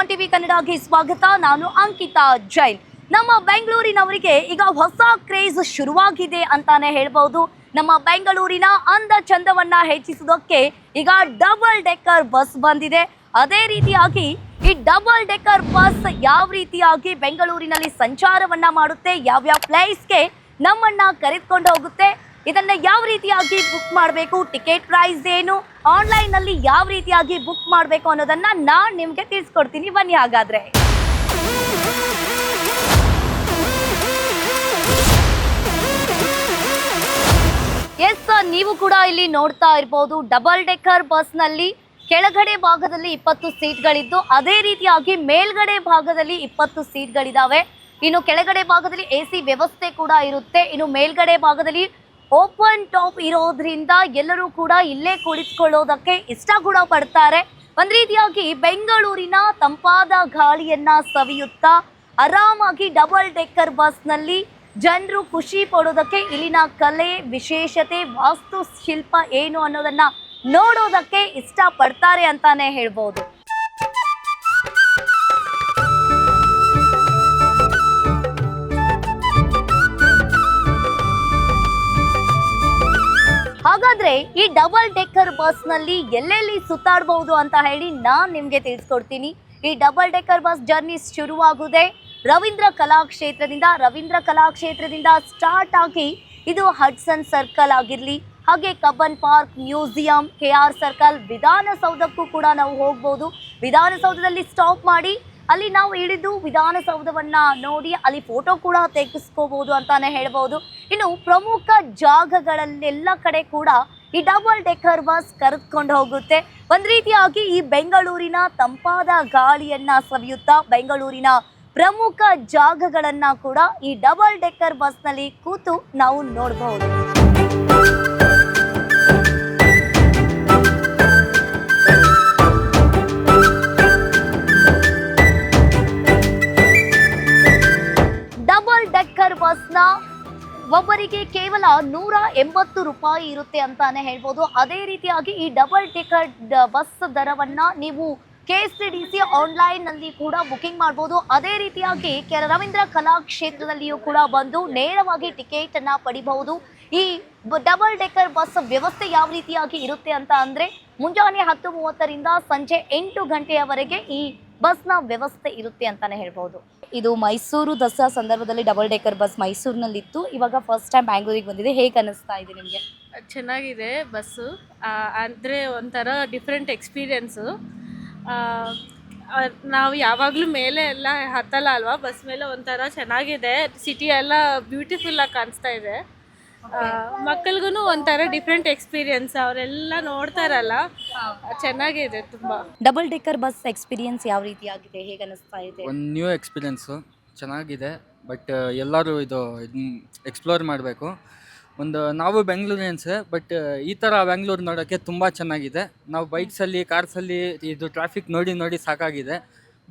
TV ಕನ್ನಡಗೆ ಸ್ವಾಗತ. ನಾನು ಅಂಕಿತಾ ಜೈನ್. ನಮ್ಮ ಬೆಂಗಳೂರಿನವರಿಗೆ ಈಗ ಹೊಸ ಕ್ರೇಜ್ ಶುರುವಾಗಿದೆ ಅಂತಾನೆ ಹೇಳ್ಬಹುದು. ನಮ್ಮ ಬೆಂಗಳೂರಿನ ಅಂದ ಚಂದವನ್ನ ಹೆಚ್ಚಿಸುವುದಕ್ಕೆ ಈಗ ಡಬಲ್ ಡೆಕ್ಕರ್ ಬಸ್ ಬಂದಿದೆ. ಅದೇ ರೀತಿಯಾಗಿ ಈ ಡಬಲ್ ಡೆಕ್ಕರ್ ಬಸ್ ಯಾವ ರೀತಿಯಾಗಿ ಬೆಂಗಳೂರಿನಲ್ಲಿ ಸಂಚಾರವನ್ನ ಮಾಡುತ್ತೆ, ಯಾವ್ಯಾವ ಪ್ಲೇಸ್ಗೆ ನಮ್ಮನ್ನ ಕರೆದುಕೊಂಡು ಹೋಗುತ್ತೆ, ಇದನ್ನ ಯಾವ ರೀತಿಯಾಗಿ ಬುಕ್ ಮಾಡಬೇಕು, ಟಿಕೆಟ್ ಪ್ರೈಸ್ ಏನು, ಆನ್ಲೈನ್ ನಲ್ಲಿ ಯಾವ ರೀತಿಯಾಗಿ ಬುಕ್ ಮಾಡಬೇಕು ಅನ್ನೋದನ್ನ ನಾನು ನಿಮ್ಗೆ ತಿಳಿಸ್ಕೊಡ್ತೀನಿ. ಬನ್ನಿ ಹಾಗಾದ್ರೆ. ಎಸ್, ನೀವು ಕೂಡ ಇಲ್ಲಿ ನೋಡ್ತಾ ಇರಬಹುದು. ಡಬಲ್ ಡೆಕ್ಕರ್ ಬಸ್ ನಲ್ಲಿ ಕೆಳಗಡೆ ಭಾಗದಲ್ಲಿ 20 ಸೀಟ್ಗಳಿದ್ದು, ಅದೇ ರೀತಿಯಾಗಿ ಮೇಲ್ಗಡೆ ಭಾಗದಲ್ಲಿ 20 ಸೀಟ್ಗಳಿದಾವೆ. ಇನ್ನು ಕೆಳಗಡೆ ಭಾಗದಲ್ಲಿ AC ವ್ಯವಸ್ಥೆ ಕೂಡ ಇರುತ್ತೆ. ಇನ್ನು ಮೇಲ್ಗಡೆ ಭಾಗದಲ್ಲಿ ಓಪನ್ ಟಾಪ್ ಇರೋದ್ರಿಂದ ಎಲ್ಲರೂ ಕೂಡ ಇಲ್ಲೇ ಕುಳಿತುಕೊಳ್ಳೋದಕ್ಕೆ ಇಷ್ಟ ಕೂಡ ಪಡ್ತಾರೆ. ಒಂದ್ ರೀತಿಯಾಗಿ ಬೆಂಗಳೂರಿನ ತಂಪಾದ ಗಾಳಿಯನ್ನ ಸವಿಯುತ್ತಾ ಆರಾಮಾಗಿ ಡಬಲ್ ಡೆಕ್ಕರ್ ಬಸ್ನಲ್ಲಿ ಜನರು ಖುಷಿ ಪಡೋದಕ್ಕೆ, ಇಲ್ಲಿನ ಕಲೆ, ವಿಶೇಷತೆ, ವಾಸ್ತುಶಿಲ್ಪ ಏನು ಅನ್ನೋದನ್ನ ನೋಡೋದಕ್ಕೆ ಇಷ್ಟ ಪಡ್ತಾರೆ ಅಂತಾನೆ ಹೇಳ್ಬೋದು. ಹಾಗಾದ್ರೆ ಈ ಡಬಲ್ ಡೆಕ್ಕರ್ ಬಸ್ ನಲ್ಲಿ ಎಲ್ಲೆಲ್ಲಿ ಸುತ್ತಾಡಬಹುದು ಅಂತ ಹೇಳಿ ನಾನ್ ನಿಮ್ಗೆ ತಿಳಿಸ್ಕೊಡ್ತೀನಿ. ಈ ಡಬಲ್ ಡೆಕ್ಕರ್ ಬಸ್ ಜರ್ನಿ ಶುರುವಾಗುವುದೇ ರವೀಂದ್ರ ಕಲಾಕ್ಷೇತ್ರದಿಂದ ಸ್ಟಾರ್ಟ್ ಆಗಿ ಇದು ಹಡ್ಸನ್ ಸರ್ಕಲ್ ಆಗಿರ್ಲಿ, ಹಾಗೆ Cubbon park, museum, KR circle, ವಿಧಾನಸೌಧಕ್ಕೂ ಕೂಡ ನಾವು ಹೋಗ್ಬೋದು. ವಿಧಾನಸೌಧದಲ್ಲಿ ಸ್ಟಾಪ್ ಮಾಡಿ ಅಲ್ಲಿ ನಾವು ಇಳಿದು ವಿಧಾನಸೌಧವನ್ನ ನೋಡಿ ಅಲ್ಲಿ ಫೋಟೋ ಕೂಡ ತೆಗೆಸ್ಕೋಬಹುದು ಅಂತಾನೆ ಹೇಳ್ಬೋದು. ಇನ್ನು ಪ್ರಮುಖ ಜಾಗಗಳಲ್ಲೆಲ್ಲ ಕಡೆ ಕೂಡ ಈ ಡಬಲ್ ಡೆಕ್ಕರ್ ಬಸ್ ಕರೆದುಕೊಂಡು ಹೋಗುತ್ತೆ. ಒಂದ್ ರೀತಿಯಾಗಿ ಈ ಬೆಂಗಳೂರಿನ ತಂಪಾದ ಗಾಳಿಯನ್ನ ಸವಿಯುತ್ತಾ ಬೆಂಗಳೂರಿನ ಪ್ರಮುಖ ಜಾಗಗಳನ್ನ ಕೂಡ ಈ ಡಬಲ್ ಡೆಕ್ಕರ್ ಬಸ್ ನಲ್ಲಿ ಕೂತು ನಾವು ನೋಡಬಹುದು. ಡಬಲ್ ಡೆಕ್ಕರ್ ಬಸ್ನ ಒಬ್ಬರಿಗೆ ಕೇವಲ 180 ರೂಪಾಯಿ ಇರುತ್ತೆ ಅಂತಾನೆ ಹೇಳ್ಬೋದು. ಅದೇ ರೀತಿಯಾಗಿ ಈ ಡಬಲ್ ಡೆಕ್ಕರ್ ಬಸ್ ದರವನ್ನ ನೀವು KSTDC ಆನ್ಲೈನ್ ನಲ್ಲಿ ಕೂಡ ಬುಕಿಂಗ್ ಮಾಡಬಹುದು. ಅದೇ ರೀತಿಯಾಗಿ ರವೀಂದ್ರ ಕಲಾಕ್ಷೇತ್ರದಲ್ಲಿಯೂ ಕೂಡ ಬಂದು ನೇರವಾಗಿ ಟಿಕೆಟ್ ಅನ್ನ ಪಡಿಬಹುದು. ಈ ಡಬಲ್ ಡೆಕ್ಕರ್ ಬಸ್ ವ್ಯವಸ್ಥೆ ಯಾವ ರೀತಿಯಾಗಿ ಇರುತ್ತೆ ಅಂತ ಅಂದ್ರೆ ಮುಂಜಾನೆ 10:30ರಿಂದ ಸಂಜೆ 8 ಗಂಟೆಯವರೆಗೆ ಈ ಬಸ್ನ ವ್ಯವಸ್ಥೆ ಇರುತ್ತೆ ಅಂತಾನೆ ಹೇಳ್ಬಹುದು. ಇದು ಮೈಸೂರು ದಸರಾ ಸಂದರ್ಭದಲ್ಲಿ ಡಬಲ್ ಡೆಕ್ಕರ್ ಬಸ್ ಮೈಸೂರಿನಲ್ಲಿತ್ತು. ಇವಾಗ ಫಸ್ಟ್ ಟೈಮ್ ಬ್ಯಾಂಗ್ಳೂರಿಗೆ ಬಂದಿದೆ. ಹೇಗೆ ಅನ್ನಿಸ್ತಾ ಇದೆ ನಿಮಗೆ? ಚೆನ್ನಾಗಿದೆ ಬಸ್ಸು. ಅಂದರೆ ಒಂಥರ ಡಿಫ್ರೆಂಟ್ ಎಕ್ಸ್ಪೀರಿಯೆನ್ಸು. ನಾವು ಯಾವಾಗಲೂ ಮೇಲೆ ಎಲ್ಲ ಹತ್ತಲ್ಲ ಅಲ್ವಾ, ಬಸ್ ಮೇಲೆ ಒಂಥರ ಚೆನ್ನಾಗಿದೆ. ಸಿಟಿ ಎಲ್ಲ ಬ್ಯೂಟಿಫುಲ್ಲಾಗಿ ಕಾಣಿಸ್ತಾ ಇದೆ. ಮಕ್ಕಳಿಗೂ ಒಂಥರ ಡಿಫ್ರೆಂಟ್ ಎಕ್ಸ್ಪೀರಿಯನ್ಸ್. ಅವರೆಲ್ಲ ನೋಡ್ತಾರಲ್ಲ, ಚೆನ್ನಾಗಿದೆ ತುಂಬ. ಡಬಲ್ ಡೆಕ್ಕರ್ ಬಸ್ ಎಕ್ಸ್ಪೀರಿಯನ್ಸ್ ಯಾವ ರೀತಿ ಆಗಿದೆ, ಹೇಗೆ ಅನಿಸ್ತಾ ಇದೆ? ಒಂದು ನ್ಯೂ ಎಕ್ಸ್ಪೀರಿಯೆನ್ಸು ಚೆನ್ನಾಗಿದೆ. ಬಟ್ ಎಲ್ಲರೂ ಇದು ಎಕ್ಸ್ಪ್ಲೋರ್ ಮಾಡಬೇಕು. ನಾವು ಬೆಂಗಳೂರಿಯನ್ಸೇ, ಬಟ್ ಈ ಥರ ಬೆಂಗಳೂರು ನೋಡೋಕ್ಕೆ ತುಂಬ ಚೆನ್ನಾಗಿದೆ. ನಾವು ಬೈಕ್ಸಲ್ಲಿ, ಕಾರ್ಸಲ್ಲಿ ಇದು ಟ್ರಾಫಿಕ್ ನೋಡಿ ಸಾಕಾಗಿದೆ.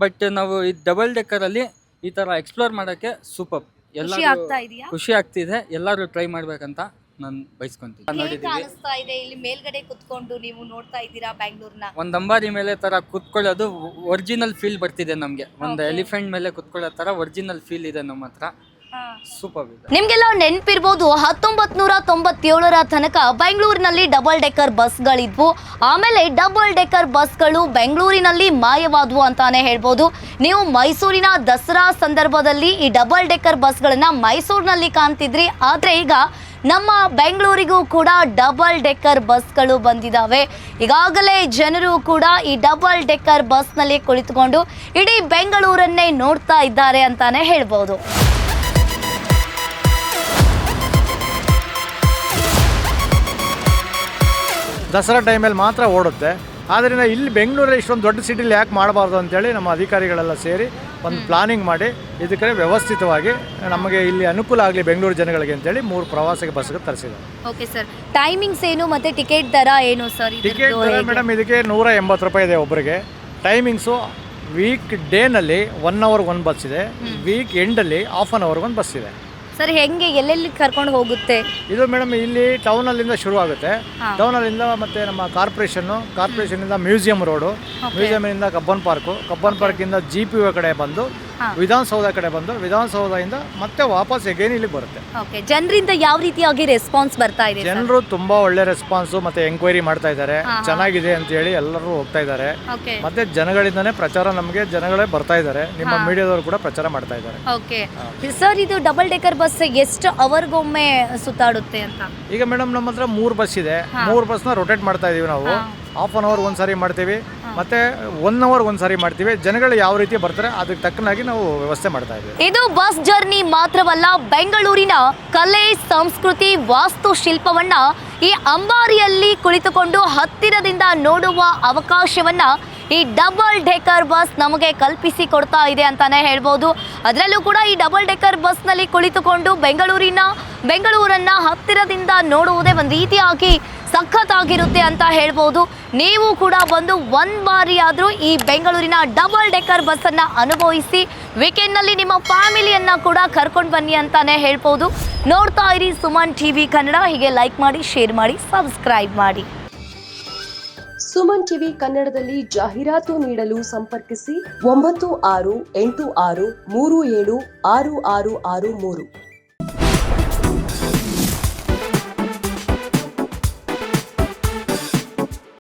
ಬಟ್ ನಾವು ಈ ಡಬಲ್ ಡೆಕ್ಕರಲ್ಲಿ ಈ ಥರ ಎಕ್ಸ್ಪ್ಲೋರ್ ಮಾಡೋಕ್ಕೆ ಸೂಪರ್. ಖುಷಿ ಆಗ್ತಿದೆ. ಎಲ್ಲರೂ ಟ್ರೈ ಮಾಡ್ಬೇಕಂತ ನಾನು ಬಯಸ್ಕೊಂತೀನಿ. ನೋಡಿದ್ದೀವಿ, ಇಲ್ಲಿ ಮೇಲ್ಗಡೆ ಕುತ್ಕೊಂಡು ನೀವು ನೋಡ್ತಾ ಇದ್ದೀರಾ ಬೆಂಗಳೂರಿನ. ಒಂದು ಅಂಬಾರಿ ಮೇಲೆ ತರ ಕುತ್ಕೊಳ್ಳೋದು ಒರಿಜಿನಲ್ ಫೀಲ್ ಬರ್ತಿದೆ ನಮಗೆ. ಒಂದು ಎಲಿಫೆಂಟ್ ಮೇಲೆ ಕುತ್ಕೊಳ್ಳೋ ತರ ಒರಿಜಿನಲ್ ಫೀಲ್ ಇದೆ ನಮ್ಮ ಹತ್ರ. ಸೂಪರ್ ಇದೆ. ನಿಮ್ಗೆಲ್ಲ ನೆನಪಿರ್ಬೋದು, 1997ರ ತನಕ ಬೆಂಗಳೂರಿನಲ್ಲಿ ಡಬಲ್ ಡೆಕ್ಕರ್ ಬಸ್ಗಳಿದ್ವು. ಆಮೇಲೆ ಡಬಲ್ ಡೆಕ್ಕರ್ ಬಸ್ಗಳು ಬೆಂಗಳೂರಿನಲ್ಲಿ ಮಾಯವಾದವು ಅಂತಾನೆ ಹೇಳ್ಬೋದು. ನೀವು ಮೈಸೂರಿನ ದಸರಾ ಸಂದರ್ಭದಲ್ಲಿ ಈ ಡಬಲ್ ಡೆಕ್ಕರ್ ಬಸ್ಗಳನ್ನ ಮೈಸೂರಿನಲ್ಲಿ ಕಾಣ್ತಿದ್ರಿ. ಆದ್ರೆ ಈಗ ನಮ್ಮ ಬೆಂಗಳೂರಿಗೂ ಕೂಡ ಡಬಲ್ ಡೆಕ್ಕರ್ ಬಸ್ಗಳು ಬಂದಿದ್ದಾವೆ. ಈಗಾಗಲೇ ಜನರು ಕೂಡ ಈ ಡಬಲ್ ಡೆಕ್ಕರ್ ಬಸ್ನಲ್ಲಿ ಕುಳಿತುಕೊಂಡು ಇಡೀ ಬೆಂಗಳೂರನ್ನೇ ನೋಡ್ತಾ ಇದ್ದಾರೆ ಅಂತಾನೆ ಹೇಳ್ಬೋದು. ದಸರಾ ಟೈಮಲ್ಲಿ ಮಾತ್ರ ಓಡುತ್ತೆ. ಆದ್ದರಿಂದ ಇಲ್ಲಿ ಬೆಂಗಳೂರಲ್ಲಿ ಇಷ್ಟೊಂದು ದೊಡ್ಡ ಸಿಟಿಲಿ ಯಾಕೆ ಮಾಡಬಾರ್ದು ಅಂತೇಳಿ ನಮ್ಮ ಅಧಿಕಾರಿಗಳೆಲ್ಲ ಸೇರಿ ಒಂದು ಪ್ಲಾನಿಂಗ್ ಮಾಡಿ ಇದಕ್ಕೆ ವ್ಯವಸ್ಥಿತವಾಗಿ ನಮಗೆ ಇಲ್ಲಿ ಅನುಕೂಲ ಆಗಲಿ ಬೆಂಗಳೂರು ಜನಗಳಿಗೆ ಅಂತೇಳಿ 3 ಪ್ರವಾಸಿಗ ಬಸ್ಗೆ ತರಿಸಿದ್ದಾರೆ. ಓಕೆ ಸರ್, ಟೈಮಿಂಗ್ಸ್ ಏನು ಮತ್ತು ಟಿಕೆಟ್ ದರ ಏನು ಸರ್? ಟಿಕೆಟ್ ದರ ಮೇಡಮ್ ಇದಕ್ಕೆ 180 ರೂಪಾಯಿ ಇದೆ ಒಬ್ಬರಿಗೆ. ಟೈಮಿಂಗ್ಸು ವೀಕ್ ಡೇನಲ್ಲಿ 1 ಅವರ್ಗೆ ಒಂದು ಬಸ್ ಇದೆ, ವೀಕ್ ಎಂಡಲ್ಲಿ ½ ಅನ್ ಅವರ್ಗೆ ಒಂದು ಬಸ್ ಇದೆ. ಸರ್ ಹೆಂಗೆ ಎಲ್ಲೆಲ್ಲಿ ಕರ್ಕೊಂಡು ಹೋಗುತ್ತೆ? ಇದು ಮೇಡಮ್ ಇಲ್ಲಿ ಟೌನಲ್ಲಿಂದ ಶುರು ಆಗುತ್ತೆ. ಹಾ. ಟೌನಲ್ಲಿಂದ ಮತ್ತೆ ನಮ್ಮ ಕಾರ್ಪೊರೇಷನ್ನಿಂದ ಮ್ಯೂಸಿಯಂ ರೋಡು, ಮ್ಯೂಸಿಯಮಿಂದ ಕಬ್ಬನ್ ಪಾರ್ಕಿಂದ GPO ಕಡೆ ಬಂದು ವಿಧಾನಸೌಧ ಕಡೆ ಬಂದು ವಿಧಾನಸೌಧದಿಂದ ಮತ್ತೆ ವಾಪಸ್ ಎಗೇನ್ ಇಲ್ಲಿಗೆ ಬರುತ್ತೆ. ಓಕೆ, ಜನರಿಂದ ಯಾವ ರೀತಿಯಾಗಿ ರೆಸ್ಪಾನ್ಸ್ ಬರ್ತಾ ಇದೆ? ಜನರು ತುಂಬಾ ಒಳ್ಳೆ ರೆಸ್ಪಾನ್ಸು ಮತ್ತೆ ಎಂಕ್ವೈರಿ ಮಾಡ್ತಾ ಇದ್ದಾರೆ, ಚೆನ್ನಾಗಿದೆ ಅಂತ ಹೇಳಿ ಎಲ್ಲರೂ ಹೋಗ್ತಾ ಇದ್ದಾರೆ. ಓಕೆ ಮತ್ತೆ ಜನಗಳಿಂದಾನೇ ಪ್ರಚಾರ, ನಮಗೆ ಜನಗಳೇ ಬರ್ತಾ ಇದ್ದಾರೆ, ನಿಮ್ಮ ಮೀಡಿಯಾದವರು ಕೂಡ ಪ್ರಚಾರ ಮಾಡ್ತಾ ಇದ್ದಾರೆ. ಓಕೆ ಸರ್, ಇದು ಡಬಲ್ ಡೆಕರ್ ಬಸ್ ಎಷ್ಟು ಅವರ್ಗೊಮ್ಮೆ ಸುತ್ತಾಡುತ್ತೆ ಅಂತ? ಈಗ ಮೇಡಮ್ ನಮ್ಮ ಹತ್ರ 3 ಬಸ್ ಇದೆ. 3 ಬಸ್ನ ರೊಟೇಟ್ ಮಾಡ್ತಾ ಇದೀವಿ ನಾವು. ಹಾಫ್ ಅನ್ ಅವರ್ ಒಂದ್ಸಾರಿ ಮಾಡ್ತೀವಿ, ಮತ್ತೆ 1 ಅವರ್ ಒಂದ್ಸಾರಿ ಮಾಡ್ತೀವಿ. ಜನಗಳು ಯಾವ ರೀತಿ ಬರ್ತಾರೆ ಅದಕ್ಕೆ ತಕ್ಕನಾಗಿ ನಾವು ವ್ಯವಸ್ಥೆ ಮಾಡ್ತಾ ಇದ್ದೀವಿ. ಇದು ಬಸ್ ಜರ್ನಿ ಮಾತ್ರವಲ್ಲ, ಬೆಂಗಳೂರಿನ ಕಲೆ, ಸಂಸ್ಕೃತಿ, ವಾಸ್ತುಶಿಲ್ಪವನ್ನ ಈ ಅಂಬಾರಿಯಲ್ಲಿ ಕುಳಿತುಕೊಂಡು ಹತ್ತಿರದಿಂದ ನೋಡುವ ಅವಕಾಶವನ್ನ ಈ ಡಬಲ್ ಡೆಕರ್ ಬಸ್ ನಮಗೆ ಕಲ್ಪಿಸಿ ಕೊಡ್ತಾ ಇದೆ ಅಂತಾನೆ ಹೇಳ್ಬೋದು. ಅದರಲ್ಲೂ ಕೂಡ ಈ ಡಬಲ್ ಡೆಕರ್ ಬಸ್ನಲ್ಲಿ ಕುಳಿತುಕೊಂಡು ಬೆಂಗಳೂರನ್ನ ಹತ್ತಿರದಿಂದ ನೋಡುವುದೇ ಒಂದು ರೀತಿಯಾಗಿ ಸಖತ್ತಾಗಿರುತ್ತೆ ಅಂತ ಹೇಳ್ಬೋದು. ನೀವು ಕೂಡ ಬಂದು ಒಂದು ಬಾರಿ ಆದರೂ ಈ ಬೆಂಗಳೂರಿನ ಡಬಲ್ ಡೆಕರ್ ಬಸ್ಸನ್ನು ಅನುಭವಿಸಿ ವೀಕೆಂಡ್ನಲ್ಲಿ ನಿಮ್ಮ ಫ್ಯಾಮಿಲಿಯನ್ನು ಕೂಡ ಕರ್ಕೊಂಡು ಬನ್ನಿ ಅಂತಾನೆ ಹೇಳ್ಬೋದು. ನೋಡ್ತಾ ಇರಿ ಸುಮನ್ TV ಕನ್ನಡ. ಹೀಗೆ ಲೈಕ್ ಮಾಡಿ, ಶೇರ್ ಮಾಡಿ, ಸಬ್ಸ್ಕ್ರೈಬ್ ಮಾಡಿ. ಸುಮನ್ ಟಿವಿ ಕನ್ನಡದಲ್ಲಿ ಜಾಹೀರಾತು ನೀಡಲು ಸಂಪರ್ಕಿಸಿ 9686376663.